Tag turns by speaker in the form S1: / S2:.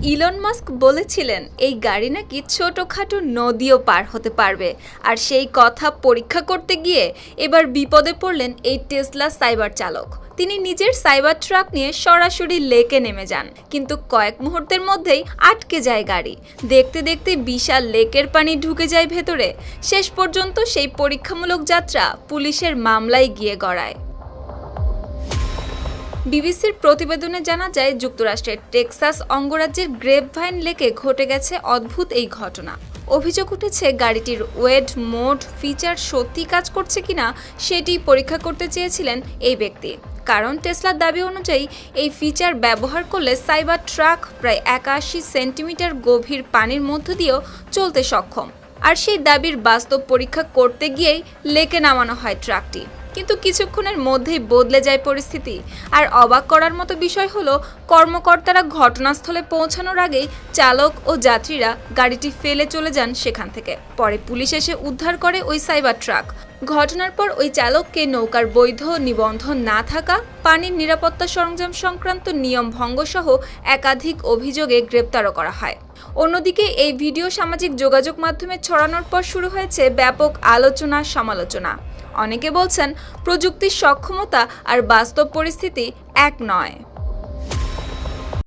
S1: Elon Musk বলেছিলেন এই গাড়ি নাকি ছোটখাটো নদীও পার হতে পারবে, আর সেই কথা পরীক্ষা করতে গিয়ে এবার বিপদে পড়লেন এই টেসলা সাইবার চালক। তিনি নিজের সাইবার ট্রাক নিয়ে সরাসরি লেকে নেমে যান, কিন্তু কয়েক মুহূর্তের মধ্যেই আটকে যায় গাড়ি। দেখতে দেখতে বিশাল লেকের পানি ঢুকে যায় ভেতরে। শেষ পর্যন্ত সেই পরীক্ষামূলক যাত্রা পুলিশের মামলায় গিয়ে গড়ায়। বিবিসির প্রতিবেদনে জানা যায়, যুক্তরাষ্ট্রের টেক্সাস অঙ্গরাজ্যের গ্রেপভাইন লেকে ঘটে গেছে অদ্ভুত এই ঘটনা। অভিযোগ উঠেছে গাড়িটির ওয়েড মোড ফিচার সত্যি কাজ করছে কিনা সেটি পরীক্ষা করতে চেয়েছিলেন এই ব্যক্তি। কারণ টেসলার দাবি অনুযায়ী এই ফিচার ব্যবহার করলে সাইবার ট্রাক প্রায় 81 সেন্টিমিটার গভীর পানির মধ্য দিয়েও চলতে সক্ষম। আর সেই দাবির বাস্তব পরীক্ষা করতে গিয়েই লেকে নামানো হয় ট্রাকটি। কিন্তু কিছুক্ষণের মধ্যেই বদলে যায় পরিস্থিতি। আর অবাক করার মতো বিষয় হলো, কর্মকর্তারা ঘটনাস্থলে পৌঁছানোর আগেই চালক ও যাত্রীরা গাড়িটি ফেলে চলে যান সেখান থেকে। পরে পুলিশ এসে উদ্ধার করে ওই সাইবার ট্রাক। ঘটনার পর ওই চালককে নৌকার বৈধ নিবন্ধন না থাকা, পানির নিরাপত্তা সরঞ্জাম সংক্রান্ত নিয়ম ভঙ্গসহ একাধিক অভিযোগে গ্রেপ্তারও করা হয়। অন্যদিকে এই ভিডিও সামাজিক যোগাযোগ মাধ্যমে ছড়ানোর পর শুরু হয়েছে ব্যাপক আলোচনা সমালোচনা। অনেকে বলছেন প্রযুক্তির সক্ষমতা আর বাস্তব পরিস্থিতি এক নয়।